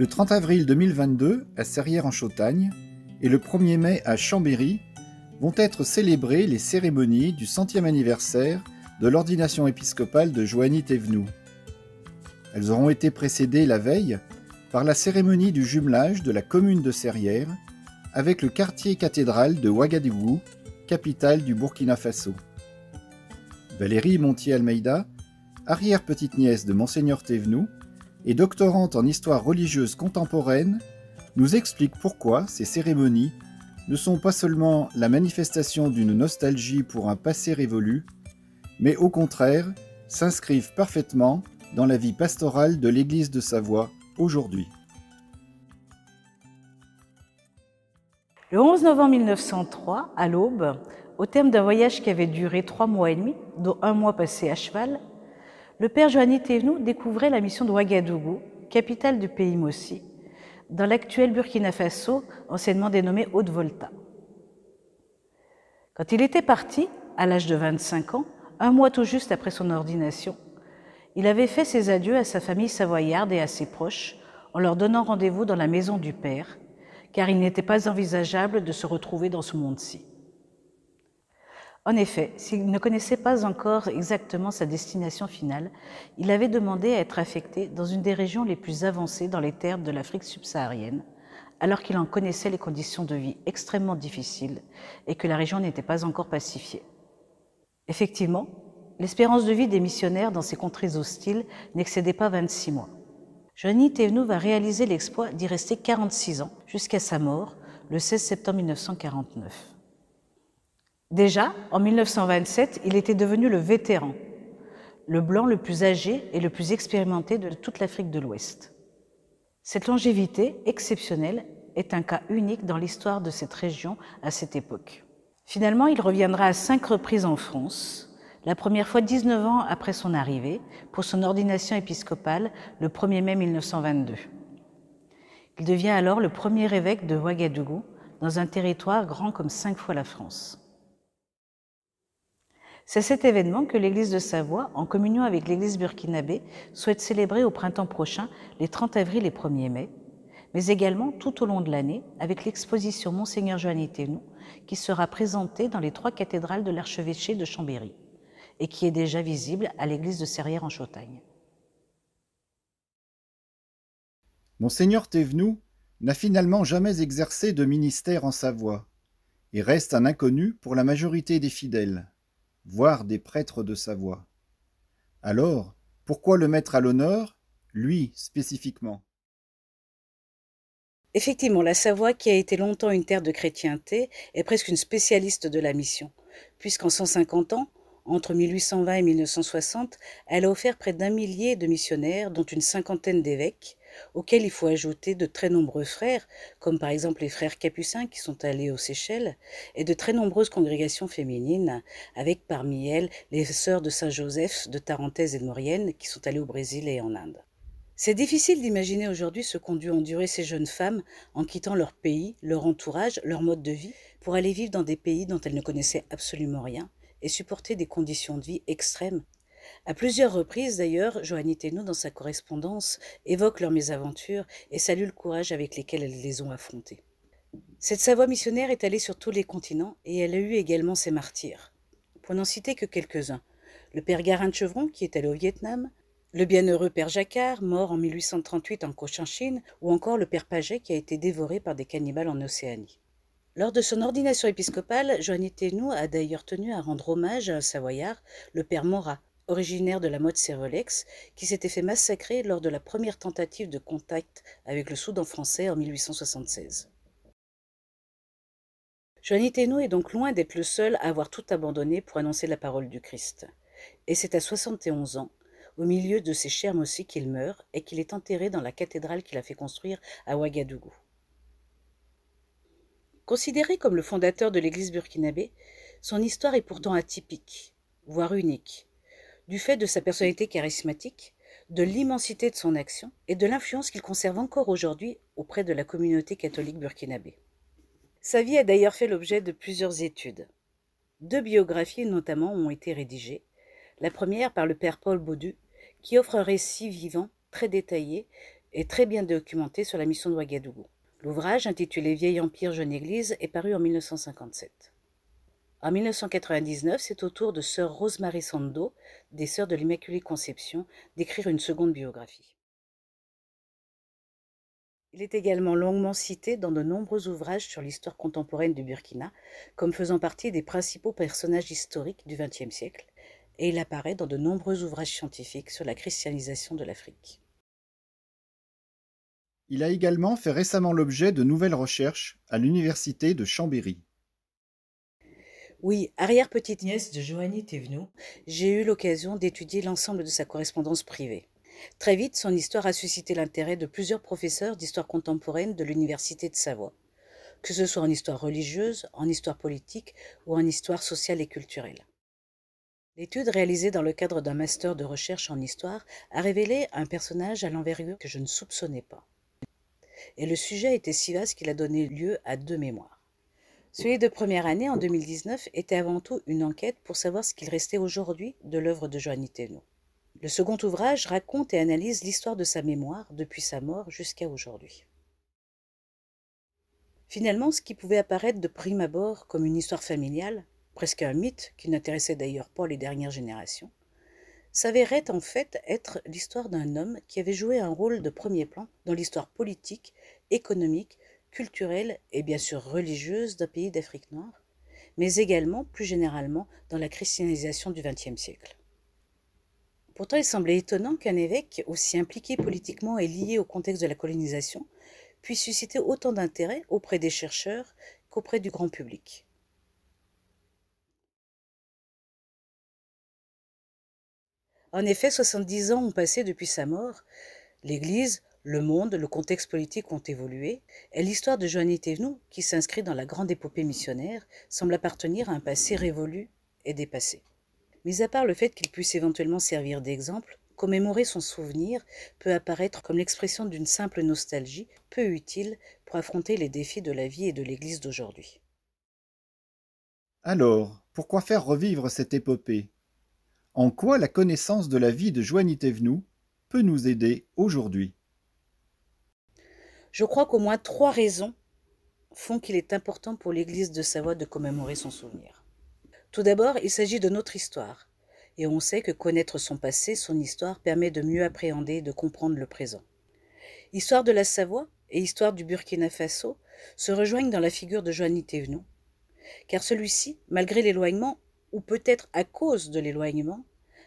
Le 30 avril 2022, à Serrières-en-Chautagne, et le 1er mai à Chambéry, vont être célébrées les cérémonies du 100e anniversaire de l'ordination épiscopale de Joanny Thévenoud. Elles auront été précédées la veille par la cérémonie du jumelage de la commune de Serrières avec le quartier cathédral de Ouagadougou, capitale du Burkina Faso. Valérie Montier-Almeida, arrière-petite-nièce de Monseigneur Thévenoud et doctorante en histoire religieuse contemporaine, nous explique pourquoi ces cérémonies ne sont pas seulement la manifestation d'une nostalgie pour un passé révolu, mais au contraire s'inscrivent parfaitement dans la vie pastorale de l'Église de Savoie aujourd'hui. Le 11 novembre 1903, à l'aube, au terme d'un voyage qui avait duré 3 mois et demi, dont 1 mois passé à cheval, le père Joanny Thévenoud découvrait la mission de Ouagadougou, capitale du pays Mossi, dans l'actuel Burkina Faso, anciennement dénommé Haute-Volta. Quand il était parti, à l'âge de 25 ans, 1 mois tout juste après son ordination, il avait fait ses adieux à sa famille savoyarde et à ses proches en leur donnant rendez-vous dans la maison du Père, car il n'était pas envisageable de se retrouver dans ce monde-ci. En effet, s'il ne connaissait pas encore exactement sa destination finale, il avait demandé à être affecté dans une des régions les plus avancées dans les terres de l'Afrique subsaharienne, alors qu'il en connaissait les conditions de vie extrêmement difficiles et que la région n'était pas encore pacifiée. Effectivement, l'espérance de vie des missionnaires dans ces contrées hostiles n'excédait pas 26 mois. Joanny Thévenoud va réaliser l'exploit d'y rester 46 ans, jusqu'à sa mort, le 16 septembre 1949. Déjà, en 1927, il était devenu le vétéran, le blanc le plus âgé et le plus expérimenté de toute l'Afrique de l'Ouest. Cette longévité exceptionnelle est un cas unique dans l'histoire de cette région à cette époque. Finalement, il reviendra à 5 reprises en France, la première fois 19 ans après son arrivée, pour son ordination épiscopale le 1er mai 1922. Il devient alors le premier évêque de Ouagadougou, dans un territoire grand comme 5 fois la France. C'est cet événement que l'Église de Savoie, en communion avec l'Église burkinabé, souhaite célébrer au printemps prochain, les 30 avril et 1er mai, mais également tout au long de l'année avec l'exposition Monseigneur Joanny Thévenoud, qui sera présentée dans les 3 cathédrales de l'archevêché de Chambéry et qui est déjà visible à l'église de Serrières-en-Chautagne. Monseigneur Thévenoud n'a finalement jamais exercé de ministère en Savoie et reste un inconnu pour la majorité des fidèles, voire des prêtres de Savoie. Alors, pourquoi le mettre à l'honneur, lui spécifiquement ? Effectivement, la Savoie, qui a été longtemps une terre de chrétienté, est presque une spécialiste de la mission, puisqu'en 150 ans, entre 1820 et 1960, elle a offert près d'1 millier de missionnaires, dont une 50aine d'évêques, auxquels il faut ajouter de très nombreux frères, comme par exemple les frères capucins qui sont allés aux Seychelles, et de très nombreuses congrégations féminines, avec parmi elles les sœurs de Saint-Joseph de Tarentaise et de Maurienne qui sont allées au Brésil et en Inde. C'est difficile d'imaginer aujourd'hui ce qu'ont dû endurer ces jeunes femmes en quittant leur pays, leur entourage, leur mode de vie, pour aller vivre dans des pays dont elles ne connaissaient absolument rien et supporter des conditions de vie extrêmes. À plusieurs reprises d'ailleurs, Joanny Thévenoud, dans sa correspondance, évoque leurs mésaventures et salue le courage avec lesquels elles les ont affrontées. Cette Savoie missionnaire est allée sur tous les continents et elle a eu également ses martyrs. Pour n'en citer que quelques-uns, le père Garin-de-Chevron qui est allé au Vietnam, le bienheureux père Jacquard, mort en 1838 en Cochinchine, ou encore le père Paget qui a été dévoré par des cannibales en Océanie. Lors de son ordination épiscopale, Joanny Thévenoud a d'ailleurs tenu à rendre hommage à un Savoyard, le père Morat, originaire de la Motte-Servolex, qui s'était fait massacrer lors de la première tentative de contact avec le Soudan français en 1876. Joanny Thévenoud est donc loin d'être le seul à avoir tout abandonné pour annoncer la parole du Christ. Et c'est à 71 ans, au milieu de ses chers Mossi, qu'il meurt et qu'il est enterré dans la cathédrale qu'il a fait construire à Ouagadougou. Considéré comme le fondateur de l'église burkinabé, son histoire est pourtant atypique, voire unique, du fait de sa personnalité charismatique, de l'immensité de son action et de l'influence qu'il conserve encore aujourd'hui auprès de la communauté catholique burkinabé. Sa vie a d'ailleurs fait l'objet de plusieurs études. 2 biographies notamment ont été rédigées, la première par le père Paul Baudu, qui offre un récit vivant, très détaillé, est très bien documenté sur la mission de Ouagadougou. L'ouvrage, intitulé Vieil Empire, Jeune Église, est paru en 1957. En 1999, c'est au tour de sœur Rosemary Sando, des Sœurs de l'Immaculée Conception, d'écrire une seconde biographie. Il est également longuement cité dans de nombreux ouvrages sur l'histoire contemporaine du Burkina, comme faisant partie des principaux personnages historiques du XXe siècle, et il apparaît dans de nombreux ouvrages scientifiques sur la christianisation de l'Afrique. Il a également fait récemment l'objet de nouvelles recherches à l'université de Chambéry. Oui, arrière-petite-nièce de Joanny Thévenoud, j'ai eu l'occasion d'étudier l'ensemble de sa correspondance privée. Très vite, son histoire a suscité l'intérêt de plusieurs professeurs d'histoire contemporaine de l'Université de Savoie, que ce soit en histoire religieuse, en histoire politique ou en histoire sociale et culturelle. L'étude réalisée dans le cadre d'un master de recherche en histoire a révélé un personnage à l'envergure que je ne soupçonnais pas. Et le sujet était si vaste qu'il a donné lieu à 2 mémoires. Celui de première année, en 2019, était avant tout une enquête pour savoir ce qu'il restait aujourd'hui de l'œuvre de Joanny Thévenoud. Le second ouvrage raconte et analyse l'histoire de sa mémoire depuis sa mort jusqu'à aujourd'hui. Finalement, ce qui pouvait apparaître de prime abord comme une histoire familiale, presque un mythe qui n'intéressait d'ailleurs pas les dernières générations, s'avérait en fait être l'histoire d'un homme qui avait joué un rôle de premier plan dans l'histoire politique, économique, culturelle et bien sûr religieuse d'un pays d'Afrique noire, mais également, plus généralement, dans la christianisation du XXe siècle. Pourtant, il semblait étonnant qu'un évêque, aussi impliqué politiquement et lié au contexte de la colonisation, puisse susciter autant d'intérêt auprès des chercheurs qu'auprès du grand public. En effet, 70 ans ont passé depuis sa mort. L'Église, le monde, le contexte politique ont évolué, et l'histoire de Joanny Thévenoud, qui s'inscrit dans la grande épopée missionnaire, semble appartenir à un passé révolu et dépassé. Mis à part le fait qu'il puisse éventuellement servir d'exemple, commémorer son souvenir peut apparaître comme l'expression d'une simple nostalgie peu utile pour affronter les défis de la vie et de l'Église d'aujourd'hui. Alors, pourquoi faire revivre cette épopée? En quoi la connaissance de la vie de Joanny Thévenoud peut nous aider aujourd'hui? Je crois qu'au moins 3 raisons font qu'il est important pour l'Église de Savoie de commémorer son souvenir. Tout d'abord, il s'agit de notre histoire, et on sait que connaître son passé, son histoire, permet de mieux appréhender et de comprendre le présent. Histoire de la Savoie et histoire du Burkina Faso se rejoignent dans la figure de Joanny Thévenoud, car celui-ci, malgré l'éloignement, ou peut-être à cause de l'éloignement,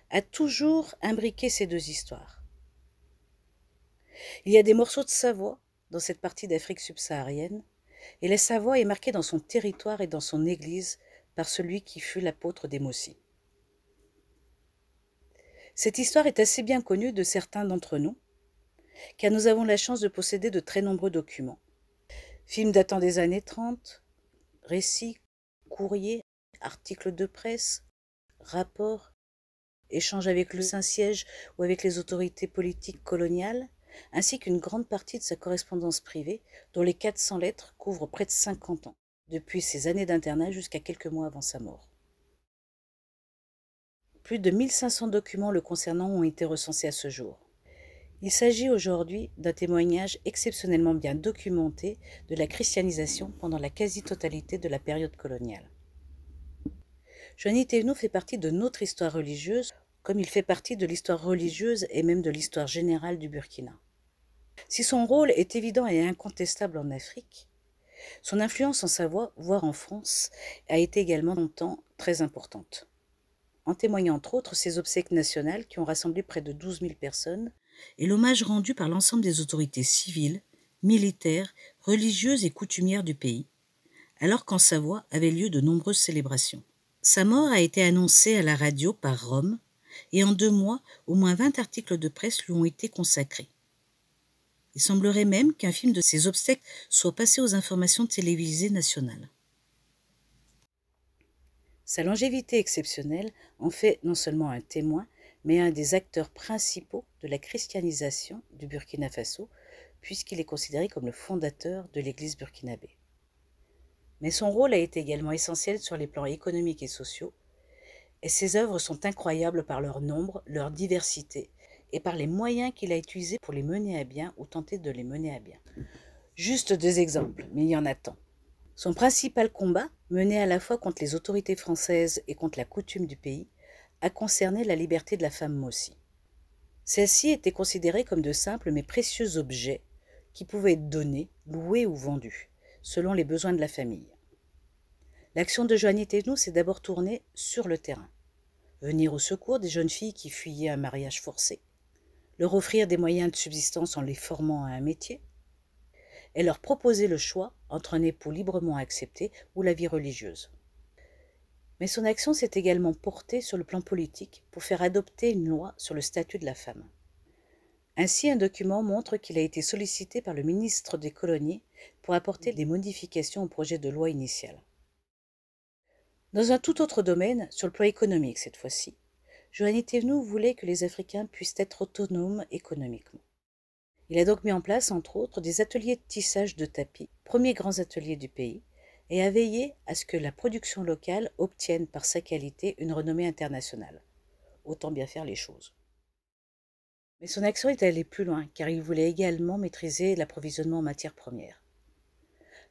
a toujours imbriqué ces deux histoires. Il y a des morceaux de Savoie dans cette partie d'Afrique subsaharienne, et la Savoie est marquée dans son territoire et dans son église par celui qui fut l'apôtre des Mossi. Cette histoire est assez bien connue de certains d'entre nous, car nous avons la chance de posséder de très nombreux documents. Films datant des années 30, récits, courriers, articles de presse, rapports, échanges avec le Saint-Siège ou avec les autorités politiques coloniales, ainsi qu'une grande partie de sa correspondance privée, dont les 400 lettres couvrent près de 50 ans, depuis ses années d'internat jusqu'à quelques mois avant sa mort. Plus de 1500 documents le concernant ont été recensés à ce jour. Il s'agit aujourd'hui d'un témoignage exceptionnellement bien documenté de la christianisation pendant la quasi-totalité de la période coloniale. Joanny Thévenoud fait partie de notre histoire religieuse, comme il fait partie de l'histoire religieuse et même de l'histoire générale du Burkina. Si son rôle est évident et incontestable en Afrique, son influence en Savoie, voire en France, a été également longtemps très importante. En témoignent entre autres ses obsèques nationales qui ont rassemblé près de 12 000 personnes et l'hommage rendu par l'ensemble des autorités civiles, militaires, religieuses et coutumières du pays, alors qu'en Savoie avaient lieu de nombreuses célébrations. Sa mort a été annoncée à la radio par Rome, et en 2 mois, au moins 20 articles de presse lui ont été consacrés. Il semblerait même qu'un film de ses obsèques soit passé aux informations télévisées nationales. Sa longévité exceptionnelle en fait non seulement un témoin, mais un des acteurs principaux de la christianisation du Burkina Faso, puisqu'il est considéré comme le fondateur de l'Église burkinabé. Mais son rôle a été également essentiel sur les plans économiques et sociaux, et ses œuvres sont incroyables par leur nombre, leur diversité et par les moyens qu'il a utilisés pour les mener à bien ou tenter de les mener à bien. Juste 2 exemples, mais il y en a tant. Son principal combat, mené à la fois contre les autorités françaises et contre la coutume du pays, a concerné la liberté de la femme aussi. Celle-ci était considérée comme de simples mais précieux objets qui pouvaient être donnés, loués ou vendus, selon les besoins de la famille. L'action de Joanny Thévenoud s'est d'abord tournée sur le terrain. Venir au secours des jeunes filles qui fuyaient un mariage forcé, leur offrir des moyens de subsistance en les formant à un métier, et leur proposer le choix entre un époux librement accepté ou la vie religieuse. Mais son action s'est également portée sur le plan politique pour faire adopter une loi sur le statut de la femme. Ainsi, un document montre qu'il a été sollicité par le ministre des Colonies pour apporter des modifications au projet de loi initial. Dans un tout autre domaine, sur le plan économique cette fois-ci, Joanny Thévenoud voulait que les Africains puissent être autonomes économiquement. Il a donc mis en place, entre autres, des ateliers de tissage de tapis, premiers grands ateliers du pays, et a veillé à ce que la production locale obtienne par sa qualité une renommée internationale. Autant bien faire les choses. Mais son action est allée plus loin, car il voulait également maîtriser l'approvisionnement en matières premières.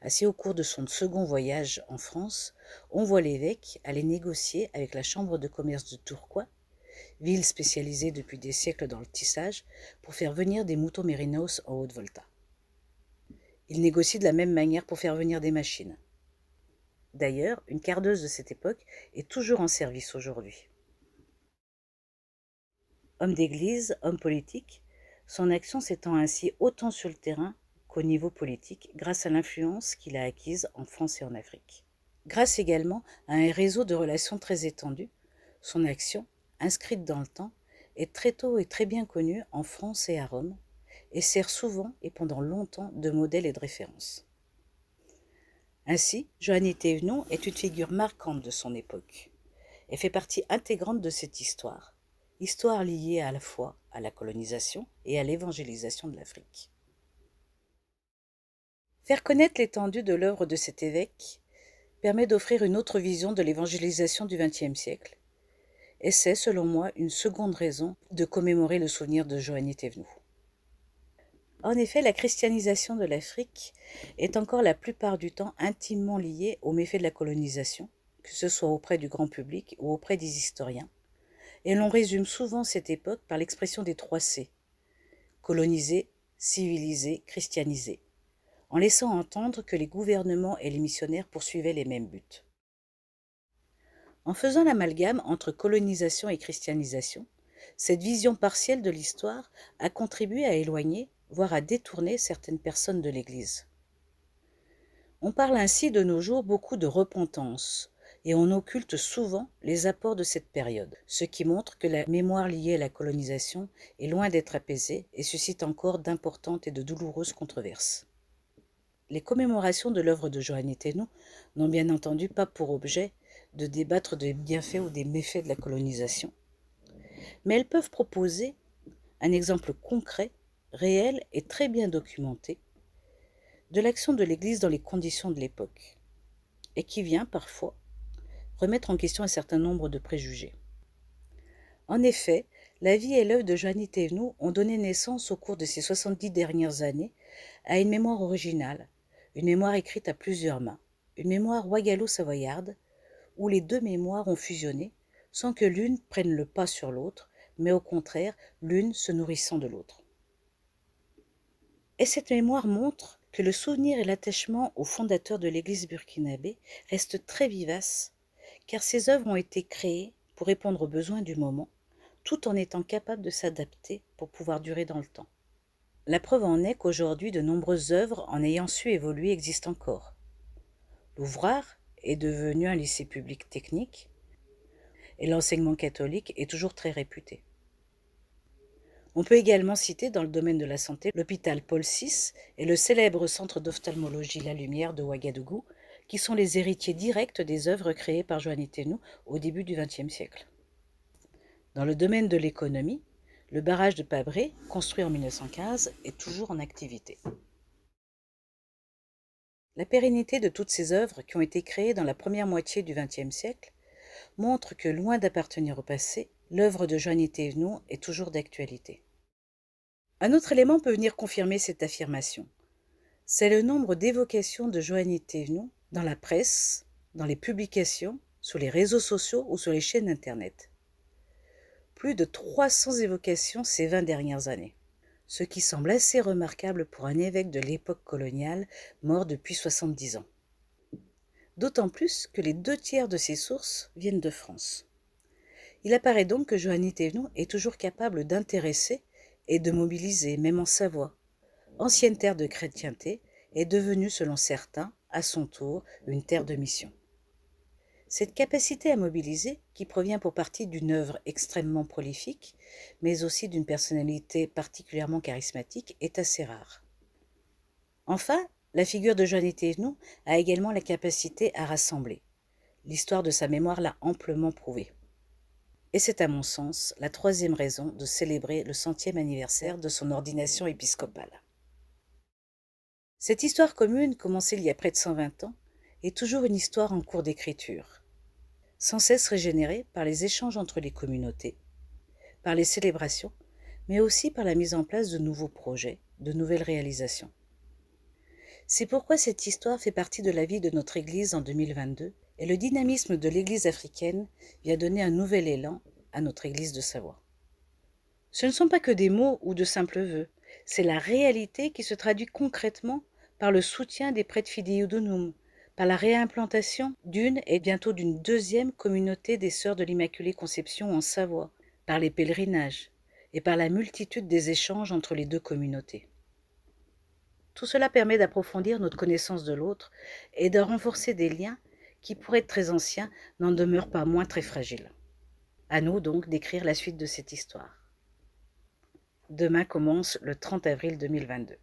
Ainsi, au cours de son second voyage en France, on voit l'évêque aller négocier avec la chambre de commerce de Tourcoing, ville spécialisée depuis des siècles dans le tissage, pour faire venir des moutons mérinos en Haute-Volta. Il négocie de la même manière pour faire venir des machines. D'ailleurs, une cardeuse de cette époque est toujours en service aujourd'hui. Homme d'église, homme politique, son action s'étend ainsi autant sur le terrain qu'au niveau politique, grâce à l'influence qu'il a acquise en France et en Afrique. Grâce également à un réseau de relations très étendu, son action, inscrite dans le temps, est très tôt et très bien connue en France et à Rome, et sert souvent et pendant longtemps de modèle et de référence. Ainsi, Joanny Thévenoud est une figure marquante de son époque, et fait partie intégrante de cette histoire liée à la fois à la colonisation et à l'évangélisation de l'Afrique. Faire connaître l'étendue de l'œuvre de cet évêque permet d'offrir une autre vision de l'évangélisation du XXe siècle, et c'est, selon moi, une seconde raison de commémorer le souvenir de Joanny Thévenoud. En effet, la christianisation de l'Afrique est encore la plupart du temps intimement liée aux méfaits de la colonisation, que ce soit auprès du grand public ou auprès des historiens, et l'on résume souvent cette époque par l'expression des 3 C, coloniser, civiliser, christianiser, en laissant entendre que les gouvernements et les missionnaires poursuivaient les mêmes buts. En faisant l'amalgame entre colonisation et christianisation, cette vision partielle de l'histoire a contribué à éloigner, voire à détourner certaines personnes de l'Église. On parle ainsi de nos jours beaucoup de repentance, et on occulte souvent les apports de cette période, ce qui montre que la mémoire liée à la colonisation est loin d'être apaisée et suscite encore d'importantes et de douloureuses controverses. Les commémorations de l'œuvre de Joanny Thévenoud n'ont bien entendu pas pour objet de débattre des bienfaits ou des méfaits de la colonisation, mais elles peuvent proposer un exemple concret, réel et très bien documenté de l'action de l'Église dans les conditions de l'époque, et qui vient parfois remettre en question un certain nombre de préjugés. En effet, la vie et l'œuvre de Joanny Thévenoud ont donné naissance au cours de ces 70 dernières années à une mémoire originale, une mémoire écrite à plusieurs mains, une mémoire wagalo-savoyarde, où les 2 mémoires ont fusionné sans que l'une prenne le pas sur l'autre, mais au contraire, l'une se nourrissant de l'autre. Et cette mémoire montre que le souvenir et l'attachement aux fondateurs de l'Église burkinabé restent très vivaces, car ces œuvres ont été créées pour répondre aux besoins du moment, tout en étant capables de s'adapter pour pouvoir durer dans le temps. La preuve en est qu'aujourd'hui, de nombreuses œuvres, en ayant su évoluer, existent encore. L'Ouvrar est devenu un lycée public technique, et l'enseignement catholique est toujours très réputé. On peut également citer, dans le domaine de la santé, l'hôpital Paul VI et le célèbre centre d'ophtalmologie La Lumière de Ouagadougou, qui sont les héritiers directs des œuvres créées par Joanny Thévenoud au début du XXe siècle. Dans le domaine de l'économie, le barrage de Pabré, construit en 1915, est toujours en activité. La pérennité de toutes ces œuvres qui ont été créées dans la première moitié du XXe siècle montre que, loin d'appartenir au passé, l'œuvre de Joanny Thévenoud est toujours d'actualité. Un autre élément peut venir confirmer cette affirmation. C'est le nombre d'évocations de Joanny Thévenoud dans la presse, dans les publications, sur les réseaux sociaux ou sur les chaînes internet. Plus de 300 évocations ces 20 dernières années, ce qui semble assez remarquable pour un évêque de l'époque coloniale mort depuis 70 ans. D'autant plus que les 2/3 de ces sources viennent de France. Il apparaît donc que Joanny Thévenoud est toujours capable d'intéresser et de mobiliser, même en Savoie. Ancienne terre de chrétienté, est devenue, selon certains, à son tour, une terre de mission. Cette capacité à mobiliser, qui provient pour partie d'une œuvre extrêmement prolifique, mais aussi d'une personnalité particulièrement charismatique, est assez rare. Enfin, la figure de Joanny Thévenoud a également la capacité à rassembler. L'histoire de sa mémoire l'a amplement prouvé. Et c'est à mon sens la troisième raison de célébrer le 100e anniversaire de son ordination épiscopale. Cette histoire commune, commencée il y a près de 120 ans, est toujours une histoire en cours d'écriture, sans cesse régénérée par les échanges entre les communautés, par les célébrations, mais aussi par la mise en place de nouveaux projets, de nouvelles réalisations. C'est pourquoi cette histoire fait partie de la vie de notre Église en 2022, et le dynamisme de l'Église africaine vient donner un nouvel élan à notre Église de Savoie. Ce ne sont pas que des mots ou de simples vœux, c'est la réalité qui se traduit concrètement par le soutien des prêtres Fidei Donum, par la réimplantation d'une et bientôt d'une deuxième communauté des Sœurs de l'Immaculée Conception en Savoie, par les pèlerinages et par la multitude des échanges entre les deux communautés. Tout cela permet d'approfondir notre connaissance de l'autre et de renforcer des liens qui, pour être très anciens, n'en demeurent pas moins très fragiles. À nous donc d'écrire la suite de cette histoire. Demain commence le 30 avril 2022.